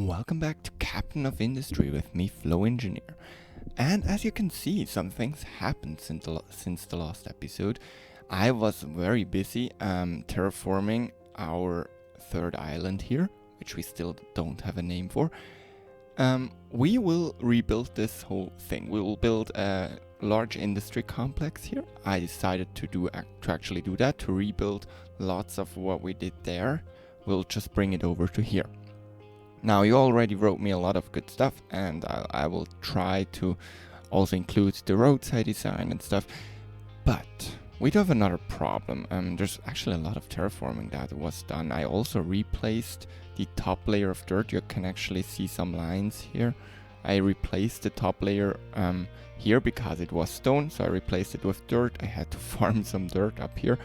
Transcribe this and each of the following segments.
Welcome back to Captain of Industry with me, Flow Engineer. And as you can see, some things happened since the last episode. I was very busy terraforming our third island here, which we still don't have a name for. We will rebuild this whole thing. We will build a large industry complex here. I decided to actually do that, to rebuild lots of what we did there. We'll just bring it over to here. Now, you already wrote me a lot of good stuff, and I will try to also include the roadside design and stuff. But we do have another problem. There's actually a lot of terraforming that was done. I also replaced the top layer of dirt. You can actually see some lines here. I replaced the top layer here because it was stone, so I replaced it with dirt. I had to farm some dirt up here.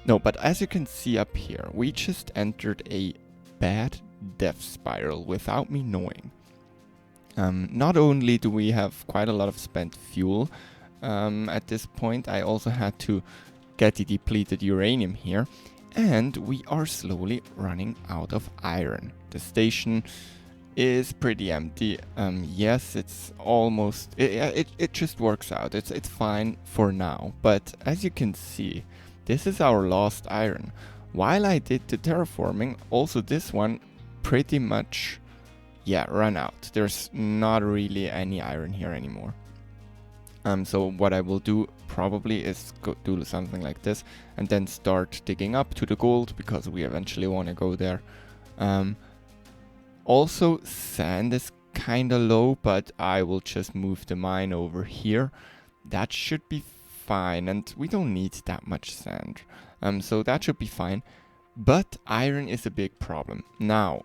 No, but as you can see up here, we just entered a bad death spiral without me knowing. Not only do we have quite a lot of spent fuel at this point, I also had to get the depleted uranium here, and we are slowly running out of iron. The station is pretty empty. Yes, it's almost, it just works out. It's fine for now, but as you can see, this is our lost iron. While I did the terraforming, also this one pretty much, run out. There's not really any iron here anymore. So what I will do probably is do something like this and then start digging up to the gold, because we eventually want to go there. Also, sand is kind of low, but I will just move the mine over here. That should be fine, and we don't need that much sand. So that should be fine. But iron is a big problem. Now,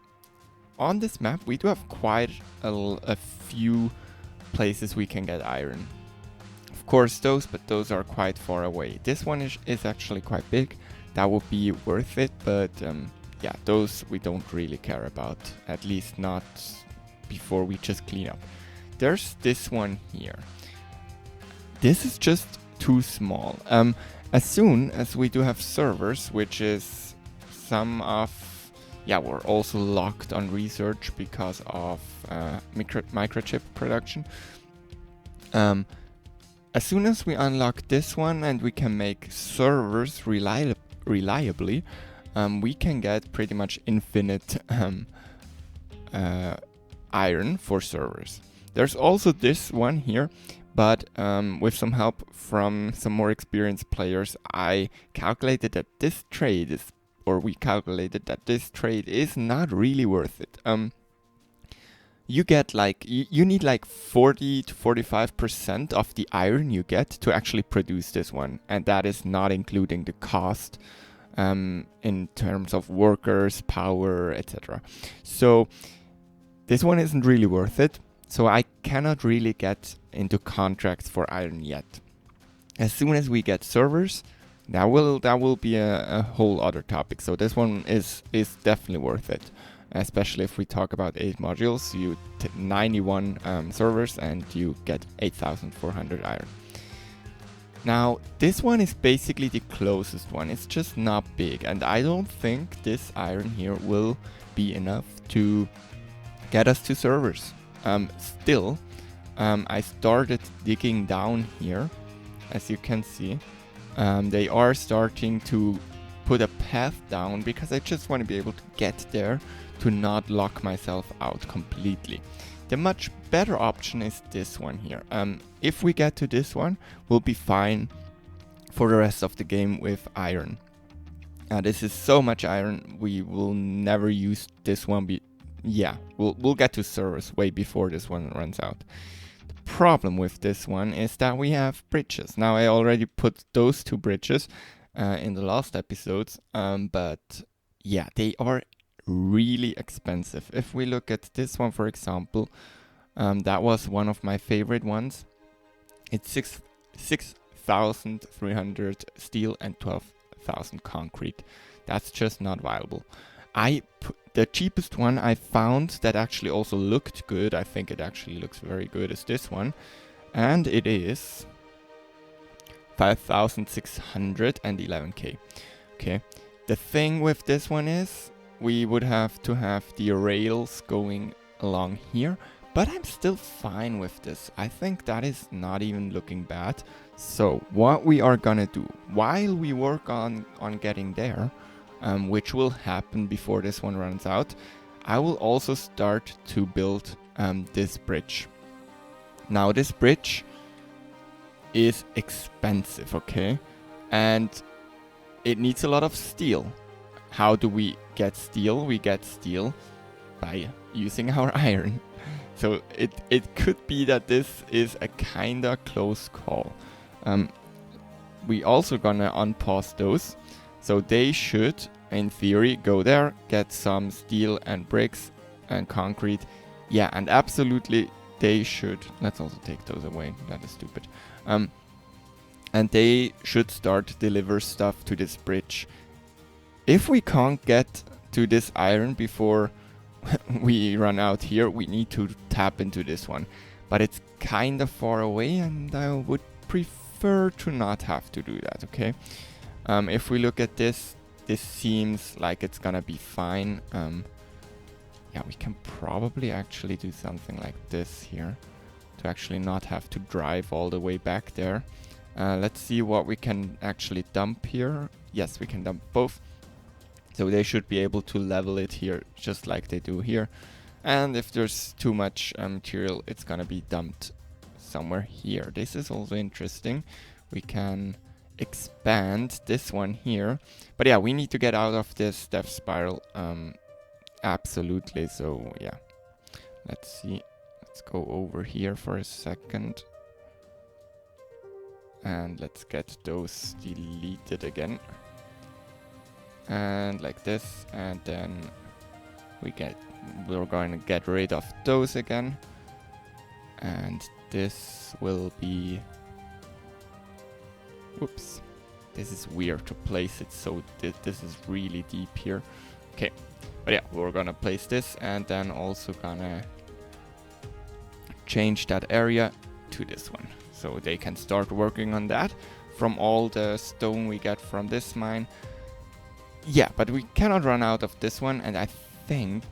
on this map, we do have quite a few places we can get iron. Of course, those are quite far away. This one is actually quite big. That would be worth it, but those we don't really care about. At least not before we just clean up. There's this one here. This is just too small. As soon as we do have servers, which is some of... we're also locked on research because of microchip production. As soon as we unlock this one and we can make servers reliably, we can get pretty much infinite iron for servers. There's also this one here, but with some help from some more experienced players, I calculated that this trade is, we calculated that this trade is not really worth it. You get you need 40 to 45% of the iron you get to actually produce this one, and that is not including the cost in terms of workers, power, etc. So this one isn't really worth it. So I cannot really get into contracts for iron yet. As soon as we get servers, that will be a whole other topic. So this one is definitely worth it, especially if we talk about 8 modules. You 91 servers and you get 8,400 iron. Now this one is basically the closest one. It's just not big, and I don't think this iron here will be enough to get us to servers. Still, I started digging down here, as you can see. They are starting to put a path down because I just want to be able to get there to not lock myself out completely. The much better option is this one here. If we get to this one, we'll be fine for the rest of the game with iron. This is so much iron, we will never use this one. We'll get to servers way before this one runs out. The problem with this one is that we have bridges. Now, I already put those 2 bridges in the last episodes, but they are really expensive. If we look at this one, for example, that was one of my favorite ones. It's 6,300 steel and 12,000 concrete. That's just not viable. The cheapest one I found that actually also looked good, I think it actually looks very good, is this one. And it is 5,611k. Okay. The thing with this one is we would have to have the rails going along here, but I'm still fine with this. I think that is not even looking bad. So what we are gonna do while we work on getting there, which will happen before this one runs out, I will also start to build this bridge. Now this bridge is expensive, okay? And it needs a lot of steel. How do we get steel? We get steel by using our iron. So it could be that this is a kinda close call. We also gonna unpause those. So they should, in theory, go there, get some steel and bricks and concrete. Yeah, and absolutely they should. Let's also take those away. That is stupid. And they should start deliver stuff to this bridge. If we can't get to this iron before we run out here, we need to tap into this one. But it's kind of far away, and I would prefer to not have to do that, okay? If we look at this, this seems like it's gonna be fine. Yeah, we can probably actually do something like this here to actually not have to drive all the way back there. Let's see what we can actually dump here. Yes, we can dump both. So they should be able to level it here just like they do here. And if there's too much material, it's gonna be dumped somewhere here. This is also interesting. We can expand this one here. But yeah, we need to get out of this death spiral. Absolutely. So yeah, let's see. Let's go over here for a second. And let's get those deleted again. And like this, and then we're going to get rid of those again. And this will be, whoops, this is weird to place it, so this is really deep here. Okay, but yeah, we're gonna place this, and then also gonna change that area to this one, so they can start working on that from all the stone we get from this mine. Yeah, but we cannot run out of this one, and I think...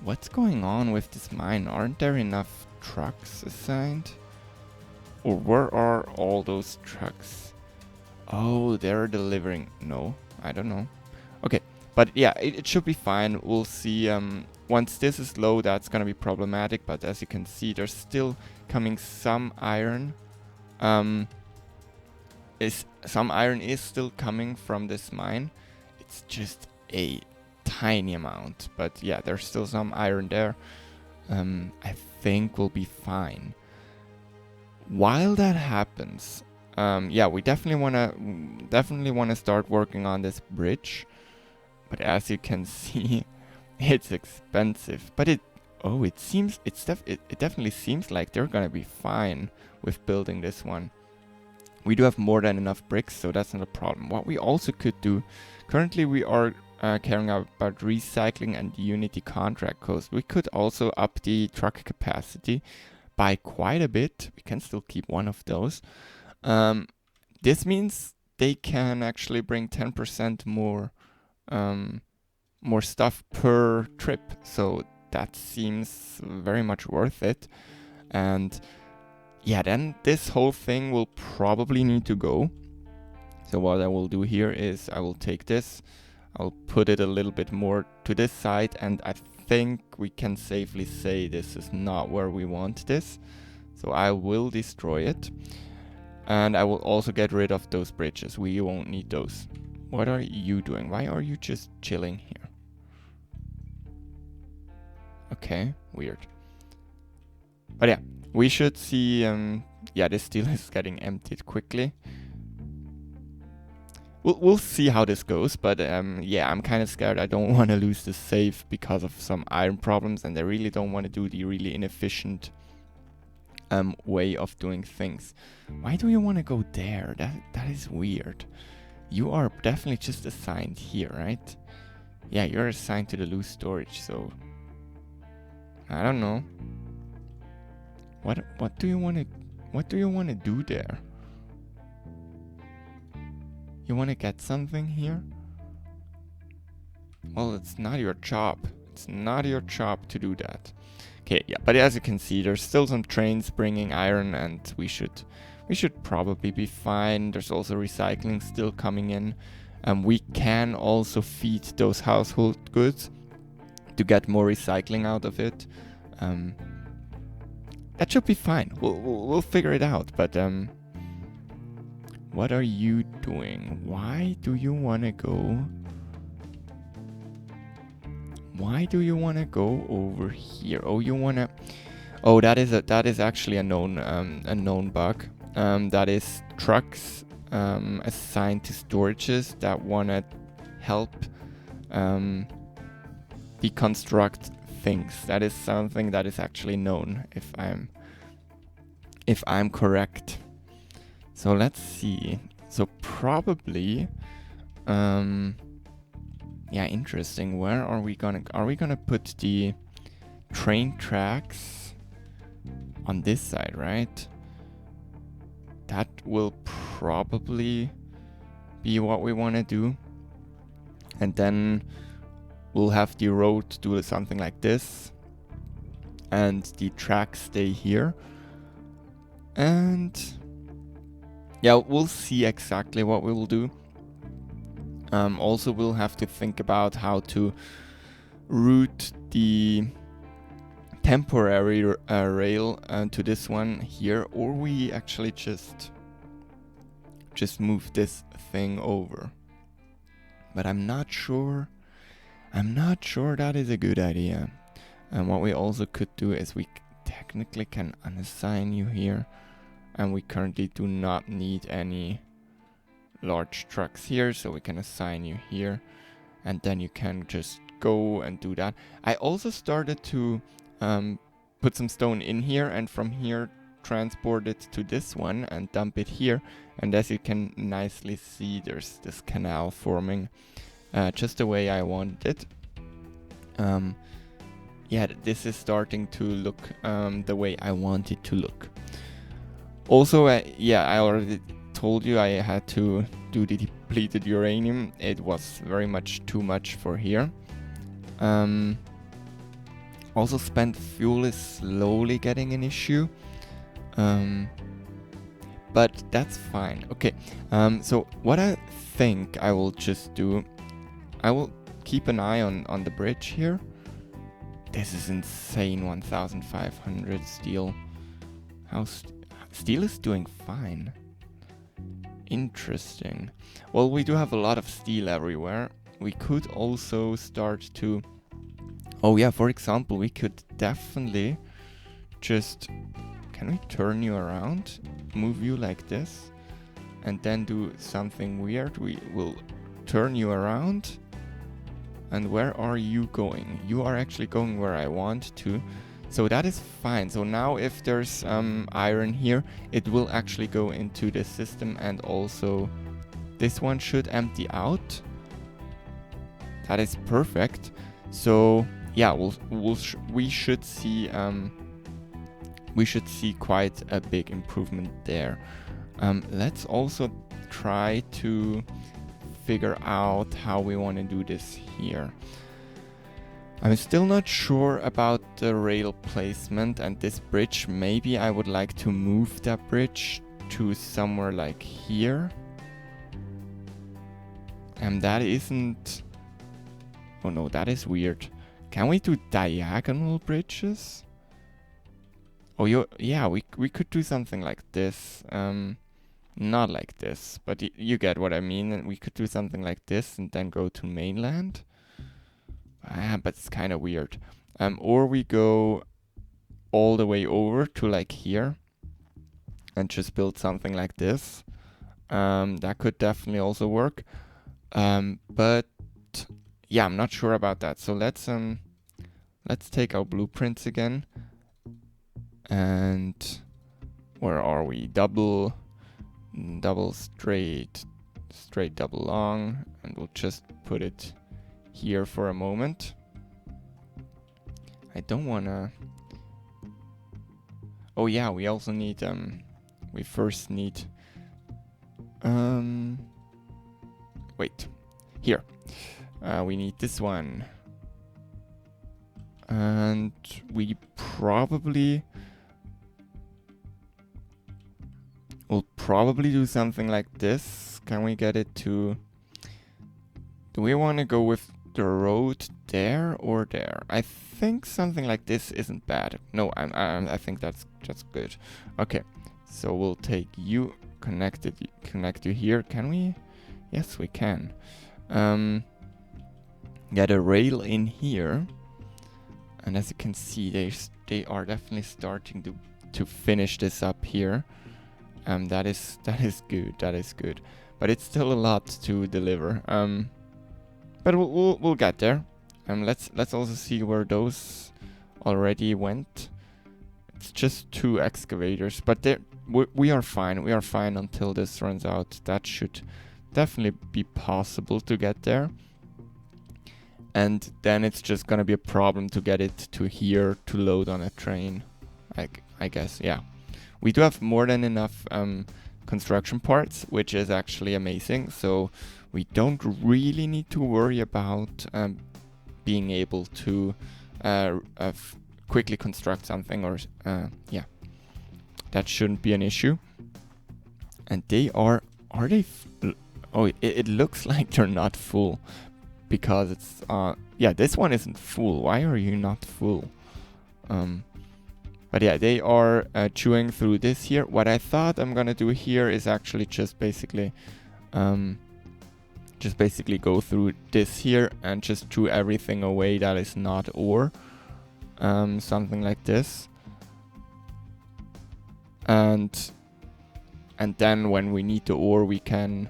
What's going on with this mine? Aren't there enough trucks assigned? Or where are all those trucks? Oh, they're delivering. No, I don't know. Okay, but yeah, it should be fine. We'll see. Once this is low, that's gonna be problematic, but as you can see, there's still coming some iron. Some iron is still coming from this mine. It's just a tiny amount, but yeah, there's still some iron there. I think we'll be fine. While that happens, yeah, we definitely wanna start working on this bridge. But as you can see, it's expensive. But it definitely seems like they're gonna be fine with building this one. We do have more than enough bricks, so that's not a problem. What we also could do, currently we are caring about recycling and Unity contract cost. We could also up the truck capacity by quite a bit. We can still keep one of those. This means they can actually bring 10% more stuff per trip. So that seems very much worth it. And yeah, then this whole thing will probably need to go. So what I will do here is I will take this, I'll put it a little bit more to this side, and I think we can safely say this is not where we want this. So I will destroy it. And I will also get rid of those bridges. We won't need those. What are you doing? Why are you just chilling here? Okay, weird. But yeah, we should see, yeah, this steel is getting emptied quickly. We'll see how this goes, but yeah, I'm kind of scared. I don't want to lose the save because of some iron problems, and I really don't want to do the really inefficient way of doing things. Why do you want to go there? That is weird. You are definitely just assigned here, right? Yeah, you're assigned to the loose storage, so I don't know. What do you want to do there? You want to get something here? Well, it's not your job. It's not your job to do that. Okay, yeah, but as you can see, there's still some trains bringing iron, and we should probably be fine. There's also recycling still coming in. We can also feed those household goods to get more recycling out of it. That should be fine. We'll figure it out. But what are you doing? Why do you want to go? Why do you want to go over here? Oh, you want to... Oh, that is actually a known bug. That is trucks assigned to storages that want to help deconstruct things. That is something that is actually known, if I'm correct. So let's see. So probably, yeah, interesting. Where are we gonna put the train tracks? On this side, right? That will probably be what we want to do. And then we'll have the road do something like this. And the tracks stay here. And yeah, we'll see exactly what we will do. Also, we'll have to think about how to route the temporary rail to this one here, or we actually just move this thing over. But I'm not sure that is a good idea. And what we also could do is we technically can unassign you here, and we currently do not need any large trucks here, so we can assign you here, and then you can just go and do that. I also started to put some stone in here, and from here transport it to this one and dump it here. And as you can nicely see, there's this canal forming just the way I wanted it. Yeah, this is starting to look the way I want it to look. Also, yeah, I already told you I had to do the depleted uranium. It was very much too much for here. Also, spent fuel is slowly getting an issue. But that's fine. Okay, so what I think I will just do, I will keep an eye on the bridge here. This is insane, 1,500 steel. Steel is doing fine. Interesting. Well, we do have a lot of steel everywhere. We could also start to... Oh yeah, for example, we could definitely just... Can we turn you around? Move you like this? And then do something weird. We will turn you around. And where are you going? You are actually going where I want to. So that is fine. So now if there's iron here, it will actually go into the system, and also this one should empty out. That is perfect. So yeah, we should see quite a big improvement there. Let's also try to figure out how we want to do this here. I'm still not sure about the rail placement and this bridge. Maybe I would like to move that bridge to somewhere like here. And that isn't... Oh no, that is weird. Can we do diagonal bridges? Oh, yeah, we could do something like this. Not like this, but you get what I mean. And we could do something like this and then go to mainland. But it's kind of weird. Or we go all the way over to like here and just build something like this. That could definitely also work. But yeah, I'm not sure about that. So let's take our blueprints again. And where are we? Double straight, double long, and we'll just put it here for a moment. I don't wanna... Oh yeah, we also need we first need wait, here we need this one. and we probably will do something like this. Can we get it to... Do we want to go with the road there or there? I think something like this isn't bad. No, I think that's good. Okay, so we'll take you, connect you here. Can we? Yes, we can. Get a rail in here, and as you can see, they are definitely starting to finish this up here. That is good. That is good. But it's still a lot to deliver. But we'll get there. Let's also see where those already went. It's just 2 excavators, but we are fine. We are fine until this runs out. That should definitely be possible to get there. And then it's just gonna be a problem to get it to here to load on a train. I guess, yeah. We do have more than enough construction parts, which is actually amazing. So we don't really need to worry about being able to quickly construct something, or yeah, that shouldn't be an issue. And they are they? Oh, it looks like they're not full, because it's yeah, this one isn't full. Why are you not full? But yeah, they are chewing through this here. What I thought I'm gonna do here is actually just basically go through this here and just chew everything away that is not ore. Something like this. And then when we need the ore, we can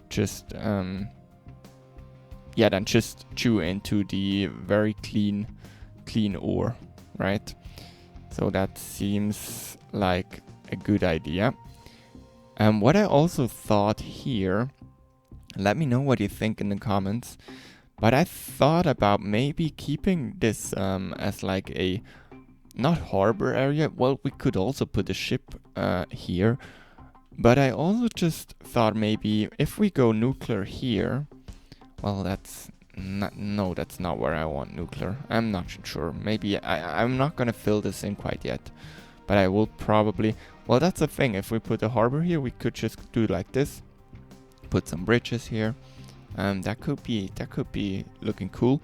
just yeah, then just chew into the very clean ore, right? So that seems like a good idea. What I also thought here, let me know what you think in the comments, but I thought about maybe keeping this as like a, not harbor area. Well, we could also put a ship here, but I also just thought maybe if we go nuclear here, well, that's not where I want nuclear. I'm not sure. Maybe I'm not gonna fill this in quite yet, but I will probably. Well, that's the thing. If we put a harbor here, we could just do like this. Put some bridges here. That could be looking cool.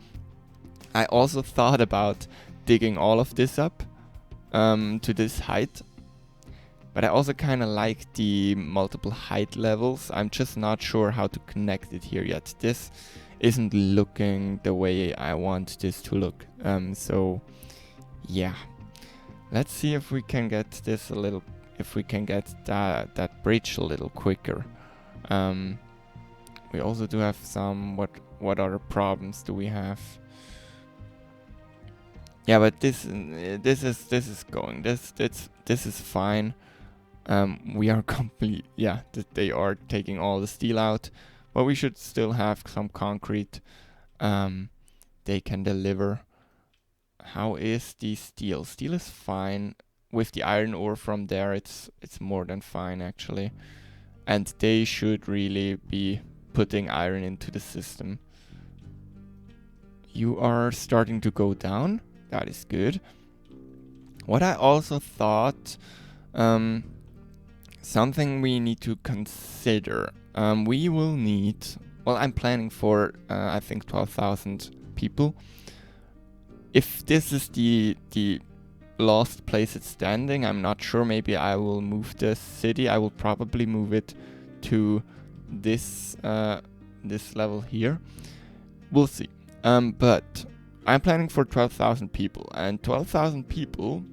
I also thought about digging all of this up to this height, but I also kind of like the multiple height levels. I'm just not sure how to connect it here yet. This isn't looking the way I want this to look. So yeah, let's see if we can get this a little, if we can get that bridge a little quicker. We also do have some, what other problems do we have? Yeah, but this is going, this is fine. We are complete, yeah, they are taking all the steel out, but we should still have some concrete they can deliver. How is the steel? Steel is fine. With the iron ore from there, it's more than fine actually. And they should really be putting iron into the system. You are starting to go down. That is good. What I also thought, something we need to consider. We will need, well, I'm planning for, I think 12,000 people. If this is the last place it's standing, I'm not sure. Maybe I will move the city. I will probably move it to this this level here. We'll see. But I'm planning for 12,000 people, and 12,000 people.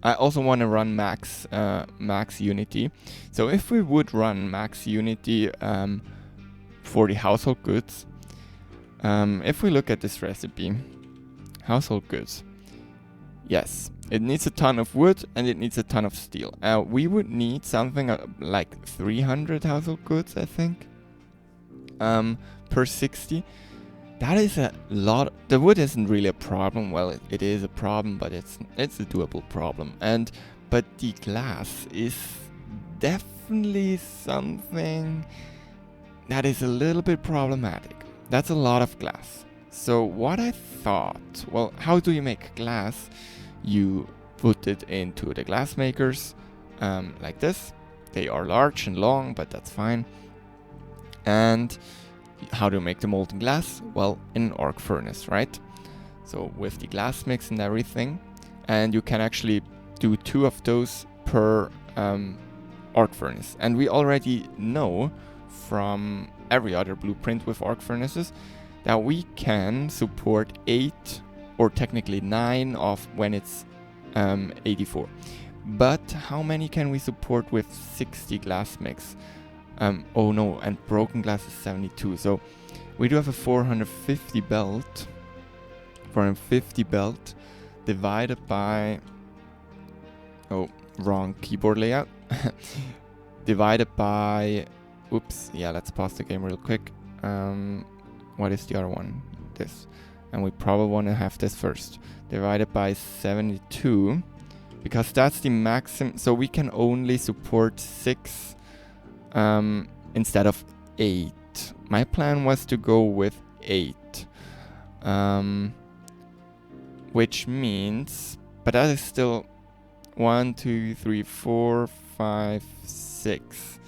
I also want to run max unity. So if we would run max unity for the household goods, if we look at this recipe, household goods, yes, it needs a ton of wood and it needs a ton of steel. We would need something like 300 household goods, I think, per 60. That is a lot. The wood isn't really a problem. Well, it is a problem, but it's a doable problem. But the glass is definitely something that is a little bit problematic. That's a lot of glass. So what I thought, well, how do you make glass? You put it into the glass makers like this. They are large and long, but that's fine. And how do you make the molten glass? Well, in an arc furnace, right? So with the glass mix and everything. And you can actually do 2 of those per arc furnace. And we already know from every other blueprint with arc furnaces that we can support 8 or technically 9 of when it's 84. But how many can we support with 60 glass mix? Oh no, and broken glass is 72. So we do have a 450 belt. 450 belt divided by... Oh, wrong keyboard layout. Divided by... Oops, yeah, let's pause the game real quick. What is the other one? This. And we probably want to have this first. Divided by 72. Because that's the maximum. So we can only support 6 instead of 8. My plan was to go with 8. Which means... But that is still 1, 2, 3, 4, 5, 6.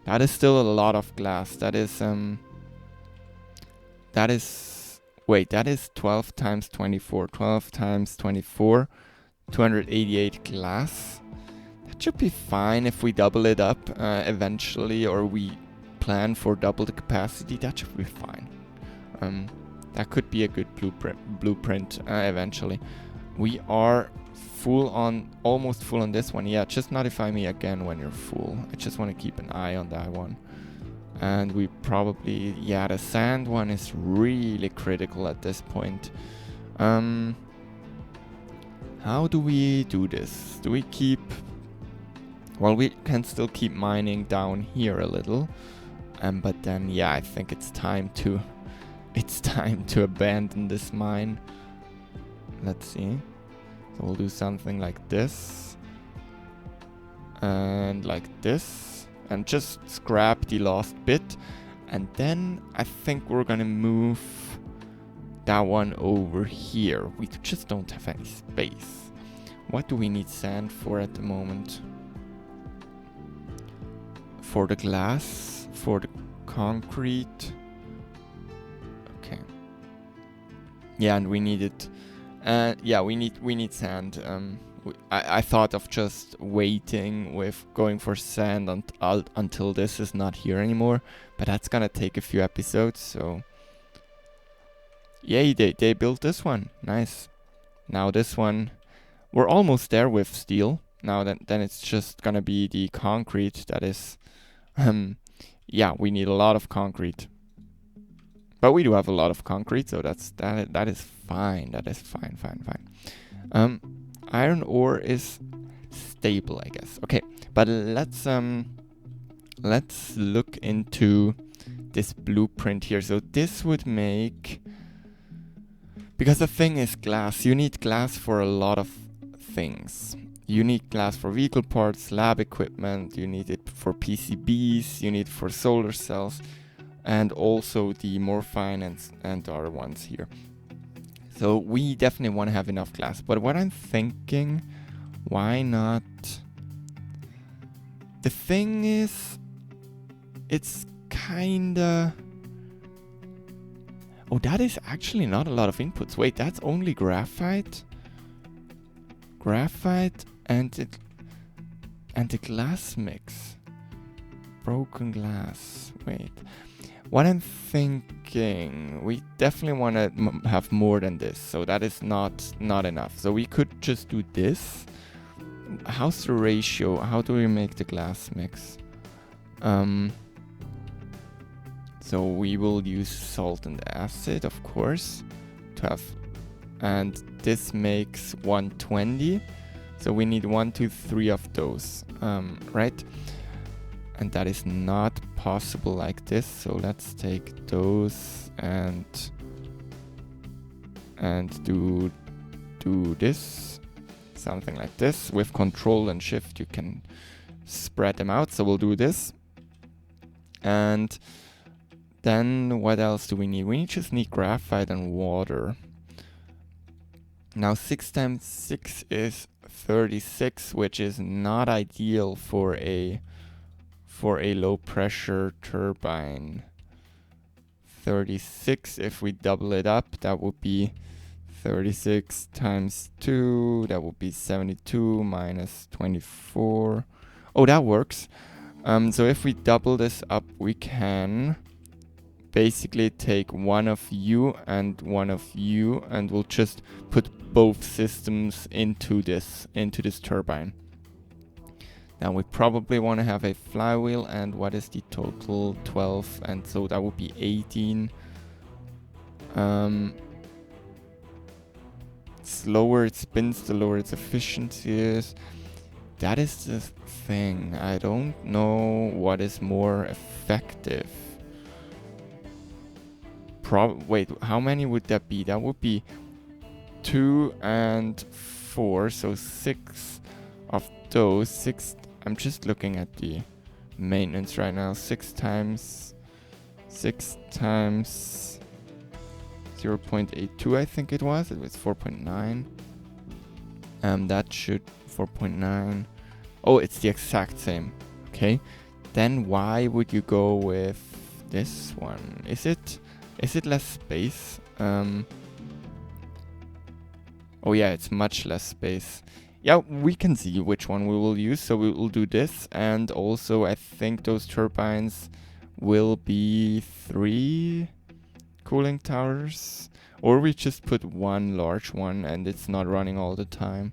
That is still a lot of glass. That is... Wait, that is 12 times 24. 12 times 24. 288 glass. That should be fine if we double it up eventually, or we plan for double the capacity. That should be fine. That could be a good blueprint eventually. We are almost full on this one. Yeah, just notify me again when you're full. I just want to keep an eye on that one. And we probably, yeah, the sand one is really critical at this point. How do we do this? Do we keep... Well, we can still keep mining down here a little. But then, yeah, I think it's time to... It's time to abandon this mine. Let's see. So we'll do something like this. And like this. And just scrap the last bit. And then I think we're gonna move that one over here. We just don't have any space. What do we need sand for at the moment? For the glass? For the concrete? Okay. Yeah, and we need it. Yeah, we need sand. I thought of just waiting with going for sand until this is not here anymore, but that's gonna take a few episodes, so... Yay, they built this one. Nice. Now this one... We're almost there with steel. Now then it's just gonna be the concrete that is... yeah, we need a lot of concrete. But we do have a lot of concrete, so that is fine. That is fine. Iron ore is stable, I guess. Okay, but let's look into this blueprint here. So this would make... Because the thing is glass. You need glass for a lot of things. You need glass for vehicle parts, lab equipment, you need it for PCBs, you need it for solar cells, and also the morphine and the other ones here. So we definitely want to have enough glass. But what I'm thinking, why not? The thing is, it's kinda... Oh, that is actually not a lot of inputs. Wait, that's only graphite? Graphite and the glass mix. Broken glass. Wait. What I'm thinking, we definitely want to have more than this, so that is not enough. So we could just do this. How's the ratio? How do we make the glass mix? So we will use salt and acid, of course, to have, and this makes 120. So we need 1, 2, 3 of those, right? And that is not possible like this. So let's take those and do this, something like this. With Control and Shift, you can spread them out. So we'll do this, and Then what else do we need? We just need graphite and water. Now 6 times 6 is 36, which is not ideal for a low pressure turbine. 36, if we double it up, that would be 36 times 2, that would be 72 minus 24. Oh, that works. So if we double this up, we can basically take one of you and one of you, and we'll just put both systems into this turbine. Now we probably want to have a flywheel, and what is the total? 12, and so that would be 18. Slower it spins, the lower its efficiency is. That is the thing. I don't know what is more effective. Wait, how many would that be? That would be 2 and 4, so 6 of those. 6. I'm just looking at the maintenance right now. 6 times 0.82, I think it was. It was 4.9. That should 4.9. Oh, it's the exact same. Okay. Then why would you go with this one? Is it less space? Oh yeah, it's much less space. Yeah, we can see which one we will use. So we will do this, and also I think those turbines will be 3 cooling towers, or we just put one large one and it's not running all the time.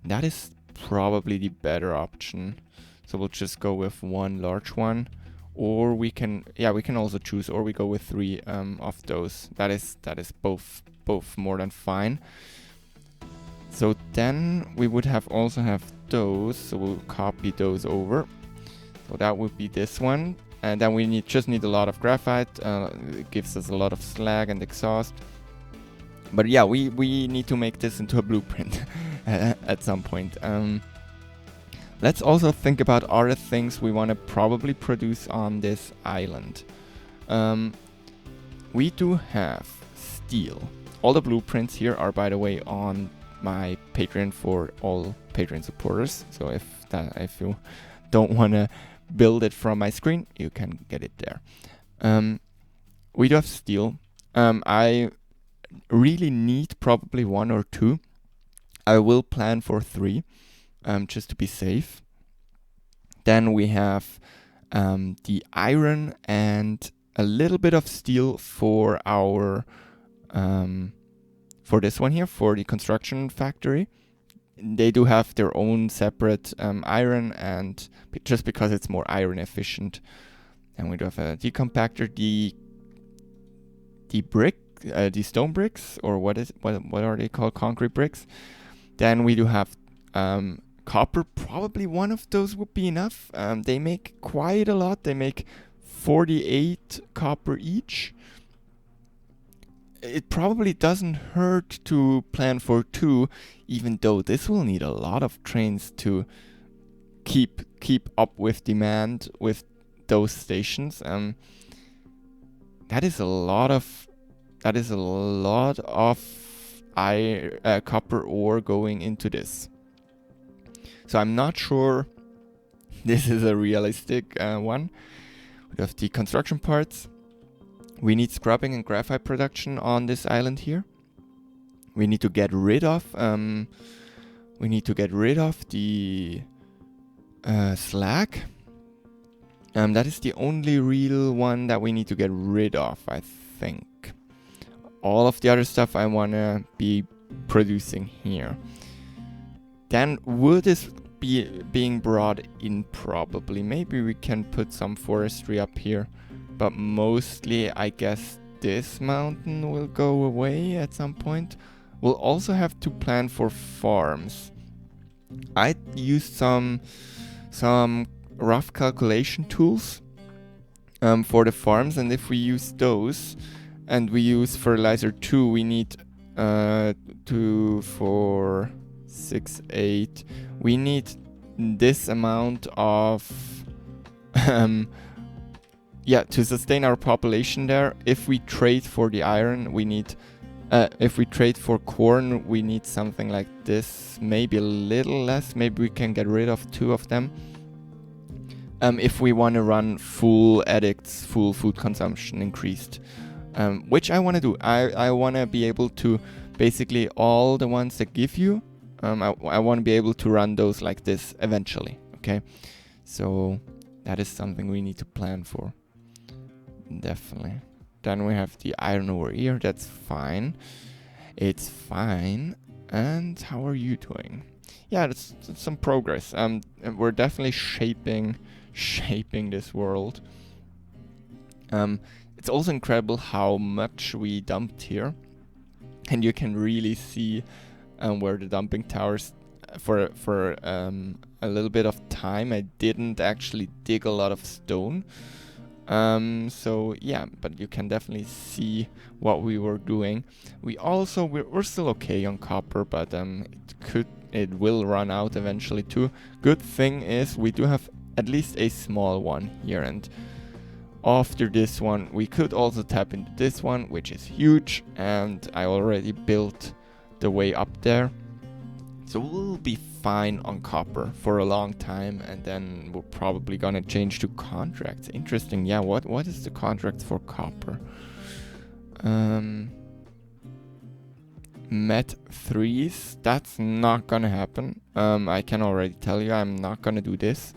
That is probably the better option. So we'll just go with one large one, or we can also choose, or we go with 3 of those. That is both more than fine. So then we would also have those, so we'll copy those over. So that would be this one, and then we just need a lot of graphite. It gives us a lot of slag and exhaust. But yeah, we need to make this into a blueprint at some point. Let's also think about other things we want to probably produce on this island. We do have steel. All the blueprints here are, by the way, on my Patreon for all Patreon supporters. So if you don't want to build it from my screen, you can get it there. We do have steel. I really need probably 1 or 2. I will plan for 3, just to be safe. Then we have the iron and a little bit of steel for our for this one here, for the construction factory. They do have their own separate iron, and just because it's more iron efficient. And we do have a decompactor, the stone bricks, or what are they called? Concrete bricks. Then we do have copper. Probably one of those would be enough. They make quite a lot. They make 48 copper each. It probably doesn't hurt to plan for 2, even though this will need a lot of trains to keep up with demand with those stations. That is a lot of copper ore going into this. So I'm not sure this is a realistic one. We have the construction parts. We need scrubbing and graphite production on this island here. We need to get rid of the slag. That is the only real one that we need to get rid of, I think. All of the other stuff I want to be producing here. Then wood is being brought in probably. Maybe we can put some forestry up here. But mostly, I guess this mountain will go away at some point. We'll also have to plan for farms. I used some rough calculation tools for the farms, and if we use those and we use fertilizer 2, we need 2, 4, 6, 8. We need this amount of yeah, to sustain our population there, if we trade for the iron, we need, if we trade for corn, we need something like this, maybe a little less. Maybe we can get rid of 2 of them. If we want to run full edicts, full food consumption increased, which I want to do. I want to be able to basically all the ones that give you, I want to be able to run those like this eventually. Okay, so that is something we need to plan for. Definitely. Then we have the iron ore here. That's fine. It's fine. And how are you doing? Yeah, that's some progress. We're definitely shaping this world. It's also incredible how much we dumped here, and you can really see where the dumping towers. For a little bit of time, I didn't actually dig a lot of stone. So yeah, but you can definitely see what we were doing. We're still okay on copper, but it will run out eventually too. Good thing is we do have at least a small one here, and after this one we could also tap into this one, which is huge, and I already built the way up there. So we'll be fine on copper for a long time, and then we're probably gonna change to contracts. Interesting. Yeah, what is the contract for copper? Met 3s, that's not gonna happen. I can already tell you I'm not gonna do this.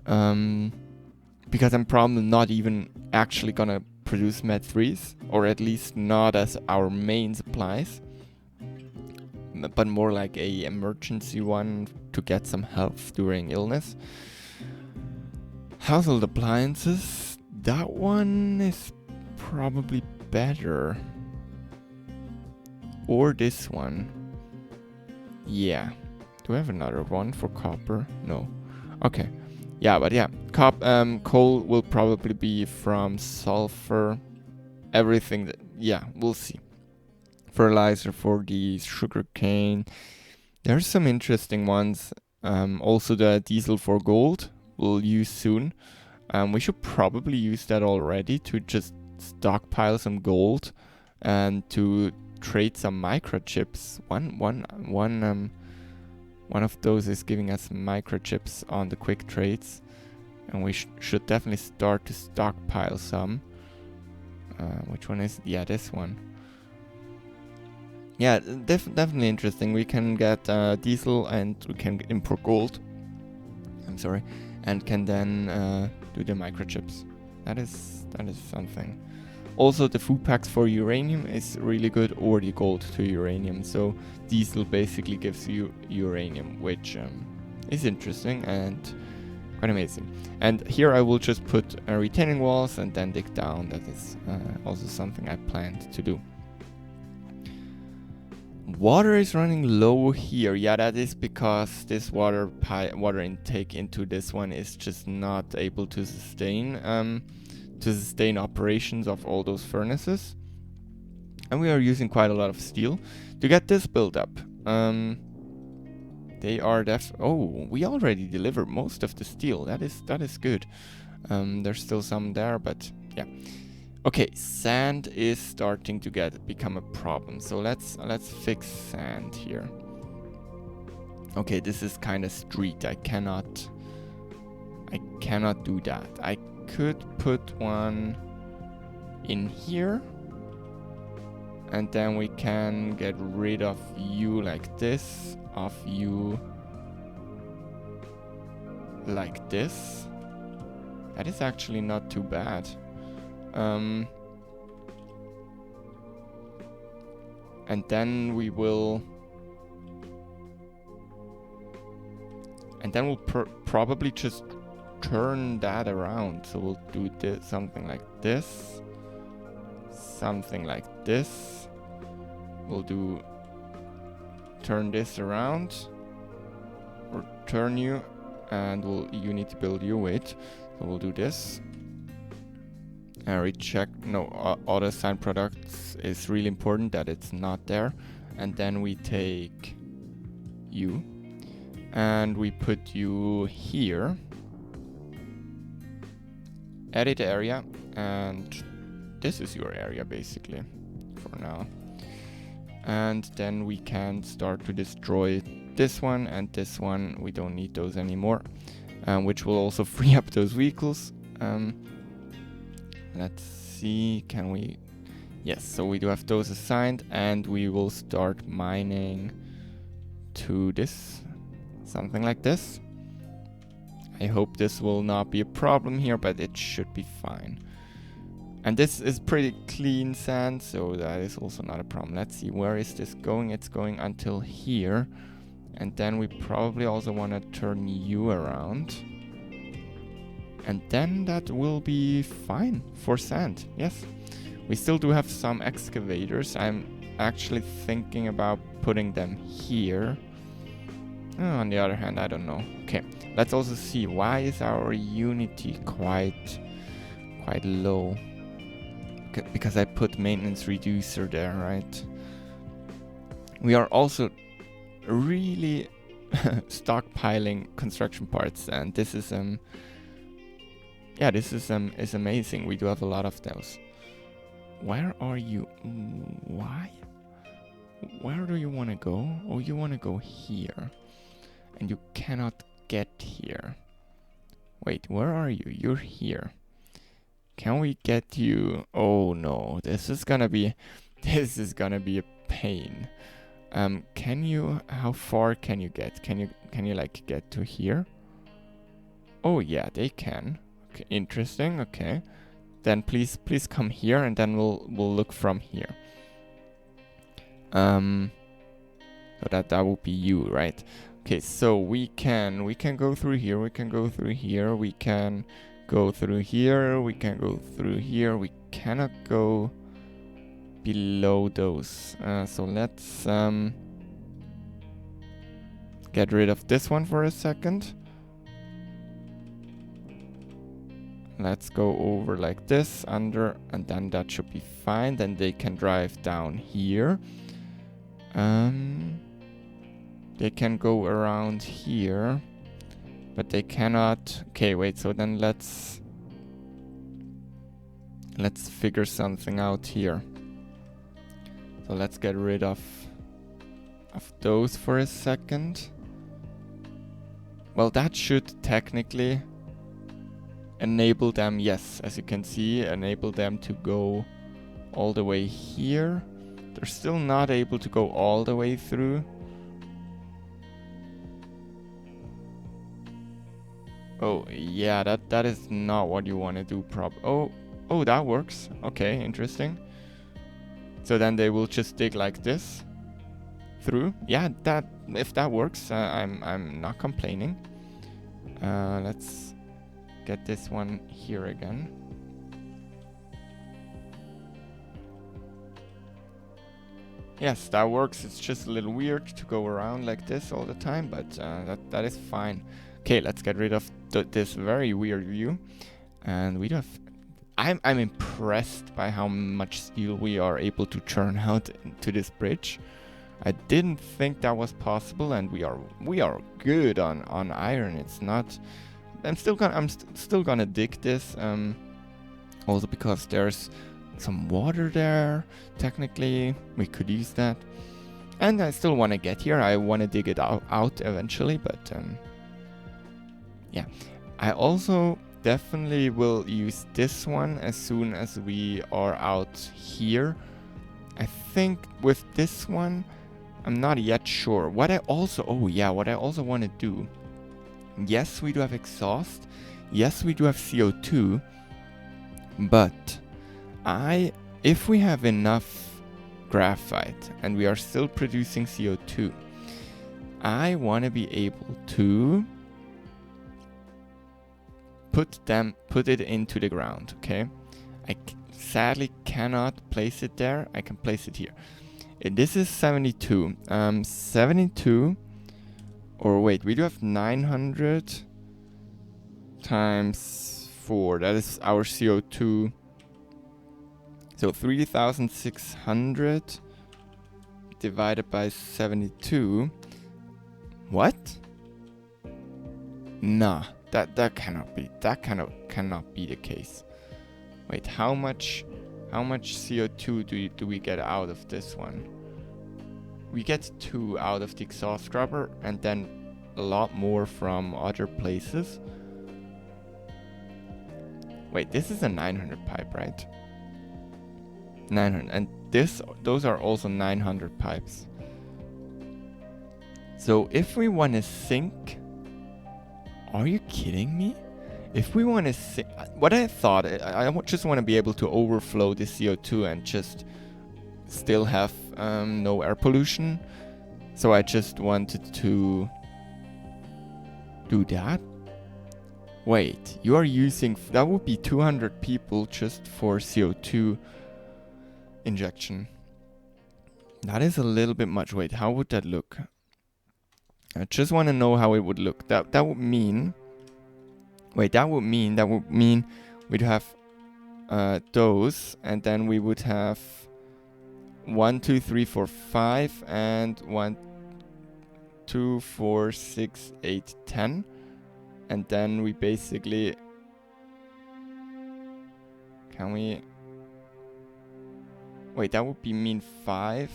Because I'm probably not even actually gonna produce Met 3s, or at least not as our main supplies, but more like a emergency one to get some health during illness. Household appliances, that one is probably better. Or this one. Yeah. Do I have another one for copper? No. Okay. Yeah, but yeah. Coal will probably be from sulfur. Everything that... Yeah, we'll see. Fertilizer for the sugarcane. There's some interesting ones. Also the diesel for gold we'll use soon. We should probably use that already to just stockpile some gold and to trade some microchips. One of those is giving us microchips on the quick trades, and we should definitely start to stockpile some. Which one is? Yeah, this one. Yeah, definitely interesting. We can get diesel and we can import gold. I'm sorry, and can then do the microchips. That is something. Also, the food packs for uranium is really good, or the gold to uranium. So diesel basically gives you uranium, which is interesting and quite amazing. And here I will just put retaining walls and then dig down. That is also something I planned to do. Water is running low here. Yeah, that is because this water intake into this one is just not able to sustain operations of all those furnaces. And we are using quite a lot of steel to get this built up. They are we already delivered most of the steel. That is good. There's still some there, but yeah. Okay, sand is starting to become a problem. So let's fix sand here. Okay, this is kind of street. I cannot do that. I could put one in here, and then we can get rid of you like this, of you like this. That is actually not too bad. And then we'll probably just turn that around. So we'll do something like this, something like this. We'll turn this around, or turn you, and you need to build your weight. So we'll do this. Recheck, no, auto assign products is really important that it's not there. And then we take you and we put you here. edit area, and this is your area basically for now. And then we can start to destroy this one and this one. We don't need those anymore, which will also free up those vehicles. Let's see, can we... Yes, so we do have those assigned, and we will start mining to this, something like this. I hope this will not be a problem here, but it should be fine. And this is pretty clean sand, so that is also not a problem. Let's see, where is this going? It's going until here. And then we probably also want to turn you around. And then that will be fine for sand, yes. We still do have some excavators. I'm actually thinking about putting them here. Oh, on the other hand, I don't know. Okay, let's also see, why is our unity quite low? Because I put maintenance reducer there, right? We are also really stockpiling construction parts, and this is yeah, this is amazing. We do have a lot of those. Where are you? Why? Where do you want to go? Oh, you want to go here. And you cannot get here. Wait, where are you? You're here. Can we get you? Oh no, this is gonna be a pain. Can you, how far can you get? Can you like get to here? Oh yeah, they can. Okay, interesting, okay. Then please come here, and then we'll look from here. So that will be you, right? Okay, so we can go through here, we can go through here, we can go through here, we can go through here. We cannot go below those. So let's get rid of this one for a second. Let's go over like this, under, and then that should be fine. Then they can drive down here. They can go around here, but they cannot. Okay, wait, so then let's figure something out here. So let's get rid of those for a second. Well, that should technically enable them, yes, as you can see, enable them to go all the way here. They're still not able to go all the way through. Oh, yeah, that is not what you want to do. Oh, that works. Okay, interesting. So then they will just dig like this through. Yeah, if that works, I'm not complaining. Let's get this one here again. Yes, that works. It's just a little weird to go around like this all the time, but that is fine. Okay, let's get rid of this very weird view. And we do have... I'm impressed by how much steel we are able to churn out to this bridge. I didn't think that was possible, and we are good on iron. It's not... I'm still gonna dig this. Also because there's some water there. Technically, we could use that. And I still want to get here. I want to dig it out eventually, but yeah. I also definitely will use this one as soon as we are out here. I think with this one, I'm not yet sure. What I also want to do. Yes, we do have exhaust. Yes, we do have CO2. But if we have enough graphite and we are still producing CO2, I want to be able to put it into the ground, okay? I sadly cannot place it there. I can place it here. This is 72. 72, or wait, we do have 900 times 4. That is our CO2. So 3,600 divided by 72. What? Nah, That cannot be. That cannot be the case. Wait, how much CO2 do we get out of this one? We get 2 out of the exhaust scrubber, and then a lot more from other places. Wait, this is a 900 pipe, right? 900, and those are also 900 pipes. So if we want to sink, are you kidding me? If we want to sink, what I thought, I just want to be able to overflow the CO2 and just still have no air pollution. So I just wanted to do that. Wait, you are using, that would be 200 people just for CO2 injection. That is a little bit much. Wait, how would that look? I just want to know how it would look. That would mean, wait, that would mean we'd have those, and then we would have 1, 2, 3, 4, 5, and 1, 2, 4, 6, 8, 10. And then we basically, can we, wait, that would be mean 5,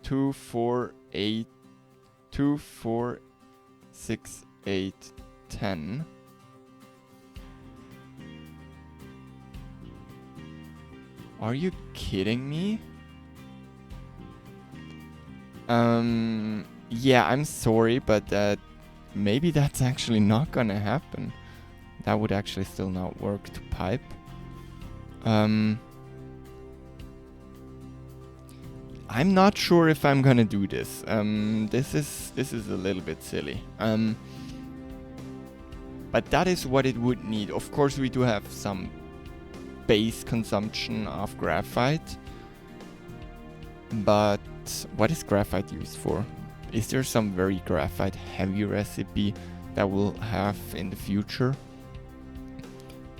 2, 4, 8, 2, 4, 6, 8, 10. Are you kidding me? Yeah, I'm sorry, but maybe that's actually not gonna happen. That would actually still not work to pipe. I'm not sure if I'm gonna do this. This is a little bit silly. But that is what it would need. Of course, we do have some base consumption of graphite. But what is graphite used for? Is there some very graphite heavy recipe that we'll have in the future?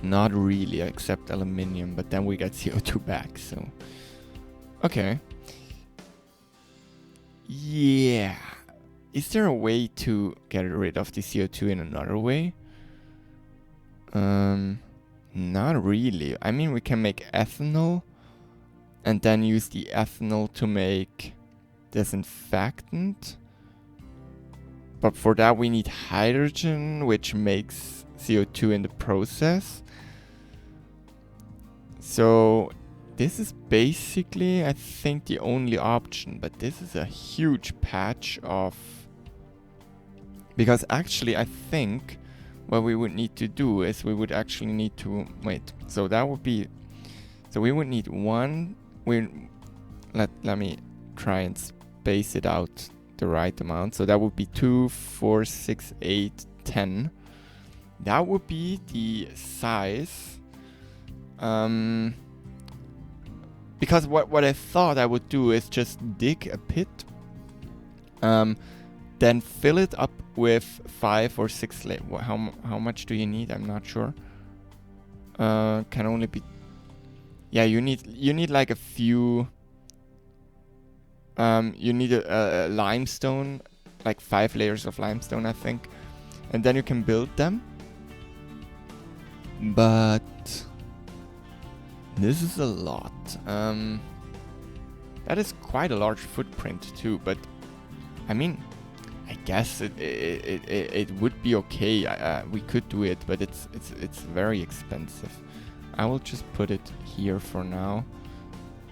Not really, except aluminium, but then we get CO2 back, so... Okay. Yeah. Is there a way to get rid of the CO2 in another way? Not really. I mean, we can make ethanol and then use the ethanol to make disinfectant. But for that we need hydrogen, which makes CO2 in the process. So this is basically, I think, the only option. But this is a huge patch of... Because actually I think what we would need to do is we would actually need to... Wait, so that would be... So we would need one... Let me try and space it out the right amount. So that would be 2, 4, 6, 8, 10. That would be the size. Because what I thought I would do is just dig a pit, then fill it up with 5 or 6 layers. How much do you need? I'm not sure. Can only be... Yeah, you need like a few... you need a limestone, like 5 layers of limestone, I think. And then you can build them. But... this is a lot. That is quite a large footprint too, but... I mean, I guess it would be okay. We could do it, but it's very expensive. I will just put it here for now.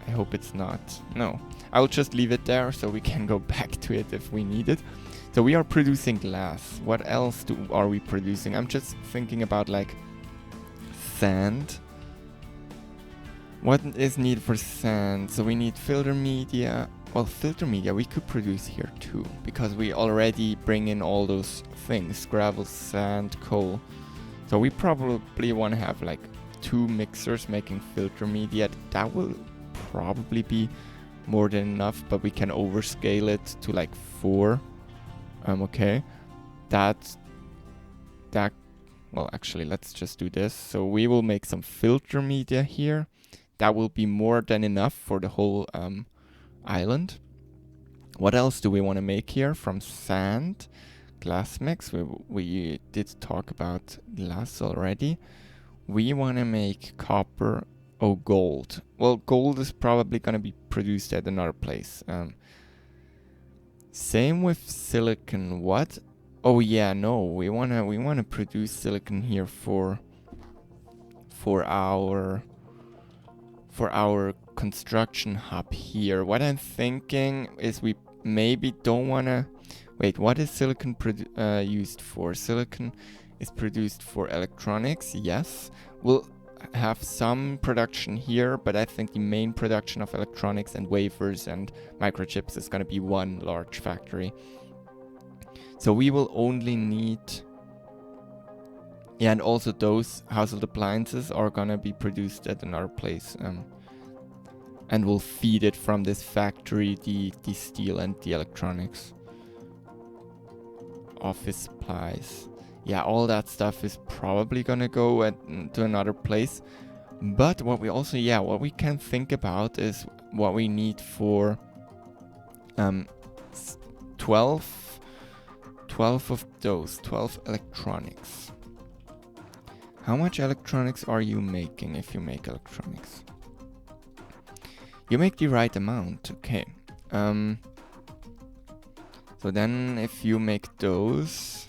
I hope it's not. No. I will just leave it there so we can go back to it if we need it. So we are producing glass. What else are we producing? I'm just thinking about like sand. What is needed for sand? So we need filter media. Well, filter media we could produce here too, because we already bring in all those things: gravel, sand, coal. So we probably want to have like 2 mixers making filter media. That will probably be more than enough, but we can overscale it to like 4. Okay. Well, actually, let's just do this. So we will make some filter media here. That will be more than enough for the whole island. What else do we want to make here from sand? glass mix. We did talk about glass already. We want to make copper. Oh, gold. Well, gold is probably going to be produced at another place. Same with silicon. What? Oh yeah, no. We wanna produce silicon here for our construction hub here. What I'm thinking is we maybe don't wanna. Wait, what is silicon used for? Silicon is produced for electronics. Yes, we'll have some production here, but I think the main production of electronics and wafers and microchips is going to be one large factory. So we will only need... Yeah, and also those household appliances are going to be produced at another place. And we'll feed it from this factory, the steel and the electronics. Office supplies. Yeah, all that stuff is probably gonna go to another place. But what we also, what we can think about is what we need for 12 of those, 12 electronics. How much electronics are you making if you make electronics? You make the right amount, okay. So then if you make those...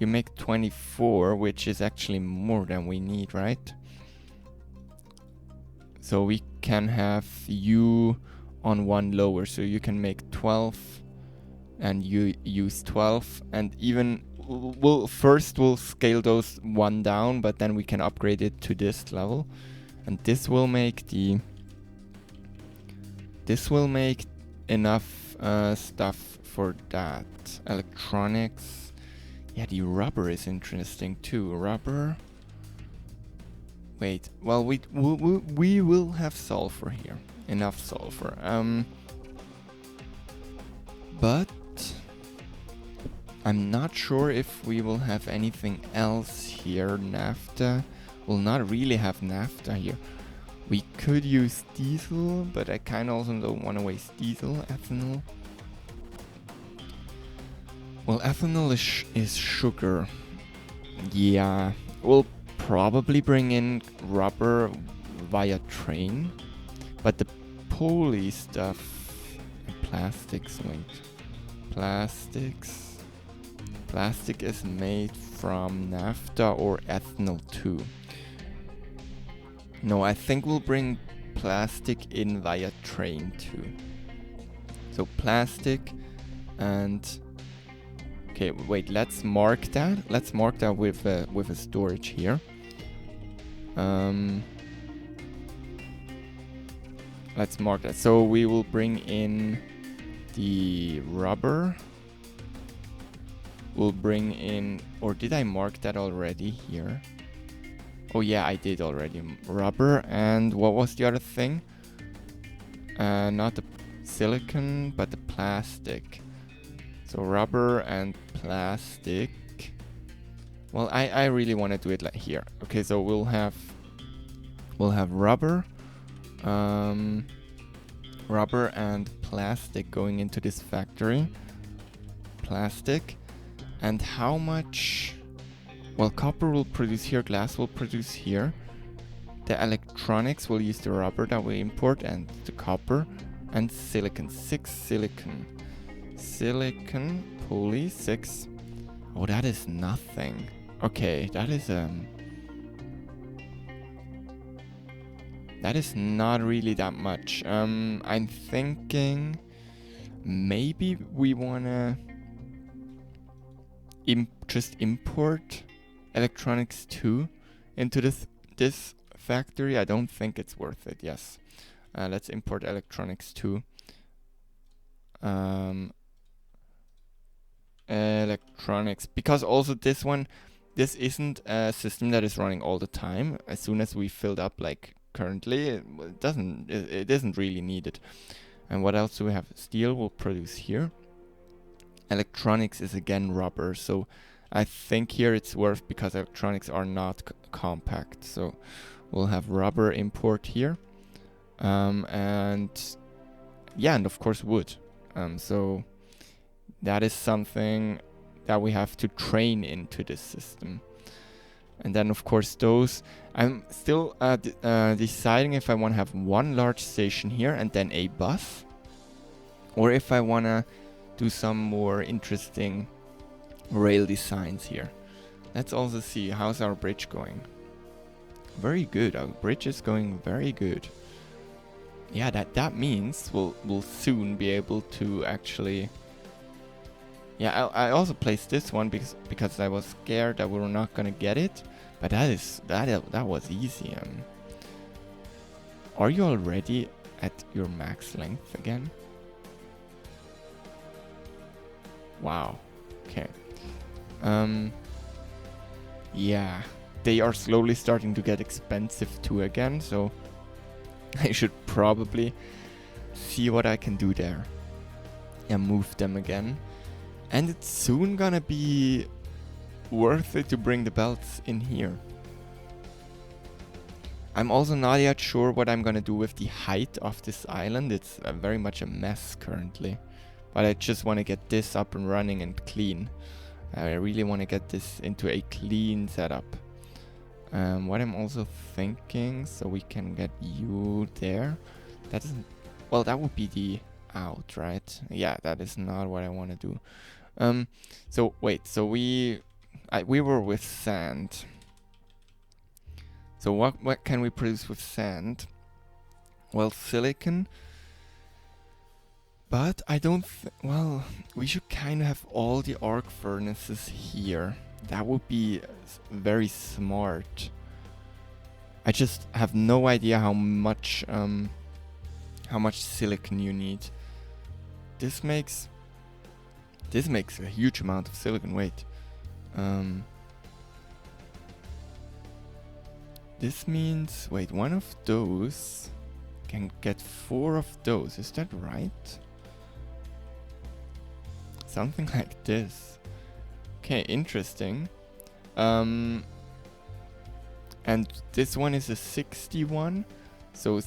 You make 24, which is actually more than we need, right? So we can have you on one lower. So you can make 12 and you use 12. And even we'll scale those one down, but then we can upgrade it to this level. And this will make enough stuff for that. Electronics. Yeah, the rubber is interesting too. Rubber. Wait, well, we will have sulfur here. Enough sulfur. But I'm not sure if we will have anything else here. Naphtha. We'll not really have naphtha here. We could use diesel, but I kind of also don't want to waste diesel. Ethanol. Well, ethanol is sugar. Yeah, we'll probably bring in rubber via train. But the poly stuff... Plastics, wait. Plastics... Plastic is made from naphtha or ethanol too. No, I think we'll bring plastic in via train too. So plastic and... Okay, wait, let's mark that. Let's mark that with a storage here. Let's mark that. So we will bring in the rubber. We'll bring in... Or did I mark that already here? Oh yeah, I did already. Rubber and what was the other thing? Not the silicon, but the plastic. So rubber and plastic. Well, I really want to do it like here. Okay, so we'll have rubber, rubber and plastic going into this factory. Plastic, and how much? Well, copper will produce here, glass will produce here. The electronics will use the rubber that we import and the copper and silicon. 6 silicon. Silicon, poly, 6. Oh, that is nothing. Okay, that is not really that much. I'm thinking maybe we wanna just import electronics too into this factory. I don't think it's worth it. Yes, let's import electronics too. Electronics, because also this isn't a system that is running all the time. As soon as we filled up, like currently, it isn't really needed. And what else do we have? Steel will produce here. Electronics is again rubber, so I think here it's worth because electronics are not compact. So we'll have rubber import here, and yeah, and of course wood. So that is something that we have to train into this system. And then of course those, I'm still deciding if I want to have one large station here and then a bus, or if I want to do some more interesting rail designs here. Let's also see, how's our bridge going? Very good, our bridge is going very good. Yeah, that means we'll soon be able to actually... Yeah, I also placed this one because I was scared that we were not gonna get it, but that was easy. Are you already at your max length again? Wow. Okay. Yeah, they are slowly starting to get expensive too again, so I should probably see what I can do there. Yeah, move them again. And it's soon gonna be worth it to bring the belts in here. I'm also not yet sure what I'm gonna do with the height of this island. It's very much a mess currently. But I just want to get this up and running and clean. I really want to get this into a clean setup. What I'm also thinking, so we can get you there. That isn't... Well, that would be the out, right? Yeah, that is not what I want to do. So wait, so we were with sand. So what can we produce with sand? Well, silicon. But I don't well, we should kind of have all the arc furnaces here. That would be very smart. I just have no idea how much silicon you need. This makes a huge amount of silicon. Wait. This means, wait, one of those can get 4 of those. Is that right? Something like this. Okay, interesting. And this one is a 61. So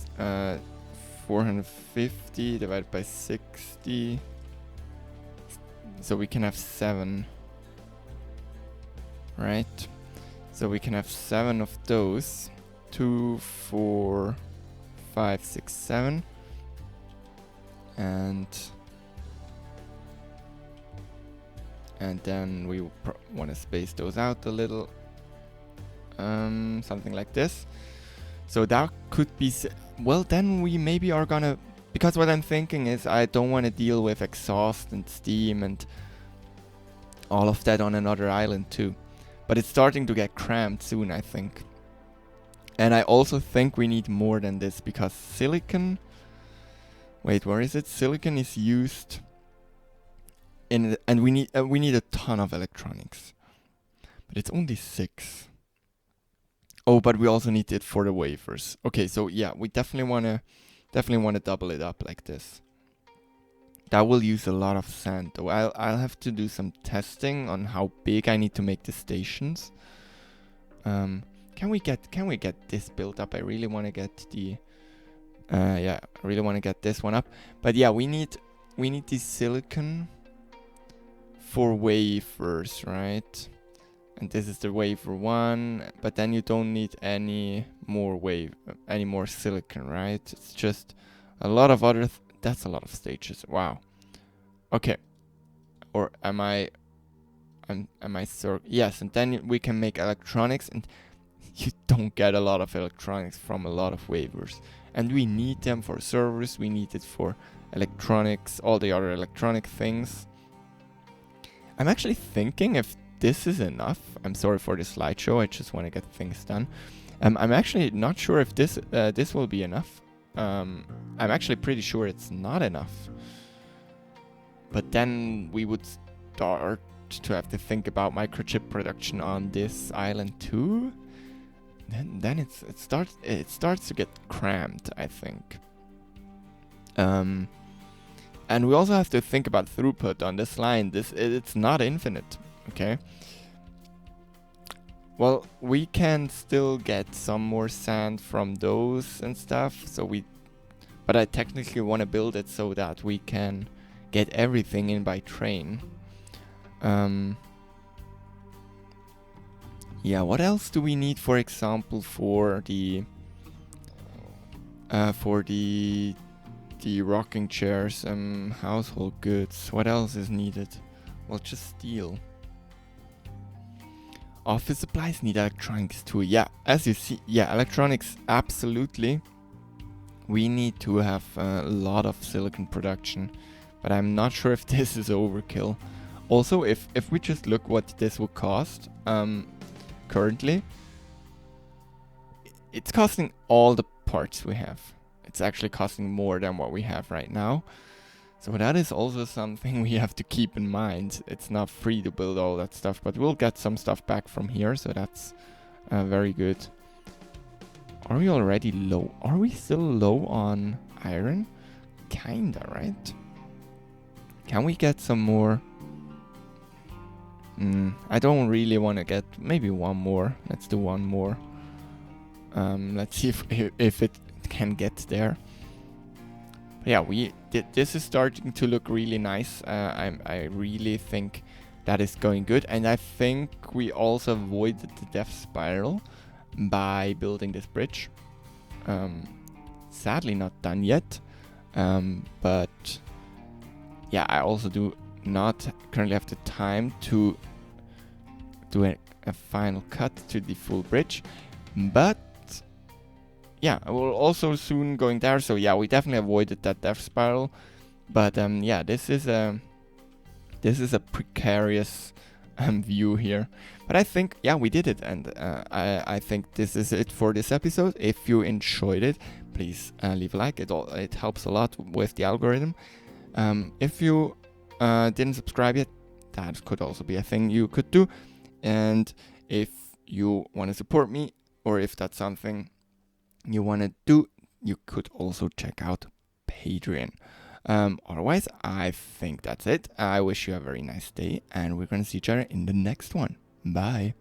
450 divided by 60. So we can have 7. Right? So we can have 7 of those. 2, 4, 5, 6, 7. And then we want to space those out a little. Something like this. So that could be... Well, then we maybe are gonna... Because what I'm thinking is I don't want to deal with exhaust and steam and all of that on another island too. But it's starting to get cramped soon, I think. And I also think we need more than this because silicon... Wait, where is it? Silicon is used... and we need a ton of electronics, but it's only 6. Oh, but we also need it for the wafers. Okay, so yeah, we definitely wanna double it up like this. That will use a lot of sand, though. I'll have to do some testing on how big I need to make the stations. Can we get this built up? I really want to get the I really want to get this one up. But yeah, we need the silicon for wafers, right? And this is the wafer 1, but then you don't need any more silicon, right? It's just a lot of other that's a lot of stages. Wow. Okay. Or am I yes, and then we can make electronics, and you don't get a lot of electronics from a lot of wafers. And we need them for servers, we need it for electronics, all the other electronic things. I'm actually thinking if this is enough. I'm sorry for the slideshow, I just want to get things done. I'm actually not sure if this will be enough. I'm actually pretty sure it's not enough. But then we would start to have to think about microchip production on this island too. Then it starts to get cramped, I think. And we also have to think about throughput on this line. It's not infinite, okay? Well, we can still get some more sand from those and stuff. But I technically want to build it so that we can get everything in by train. Yeah, what else do we need, for example, for the rocking chairs, household goods? What else is needed? Well, just steel. Office supplies need electronics too. Yeah, as you see, yeah, electronics, absolutely. We need to have a lot of silicon production, but I'm not sure if this is overkill. Also, if we just look what this will cost, currently, it's costing all the parts we have. It's actually costing more than what we have right now. So that is also something we have to keep in mind. It's not free to build all that stuff, but we'll get some stuff back from here, so that's very good. Are we already low? Are we still low on iron? Kinda, right? Can we get some more? I don't really want to get... maybe one more. Let's do one more. Let's see if it can get there. But yeah, this is starting to look really nice. I really think that is going good, and I think we also avoided the death spiral by building this bridge. Sadly not done yet, but yeah, I also do not currently have the time to do a final cut to the full bridge, but yeah, we're also soon going there. So yeah, we definitely avoided that death spiral. But yeah, this is a precarious view here. But I think, yeah, we did it. And I think this is it for this episode. If you enjoyed it, please leave a like. It helps a lot with the algorithm. If you didn't subscribe yet, that could also be a thing you could do. And if you want to support me, or if that's something you want to do, you could also check out Patreon. Otherwise, I think that's it. I wish you a very nice day, and we're going to see each other in the next one. Bye.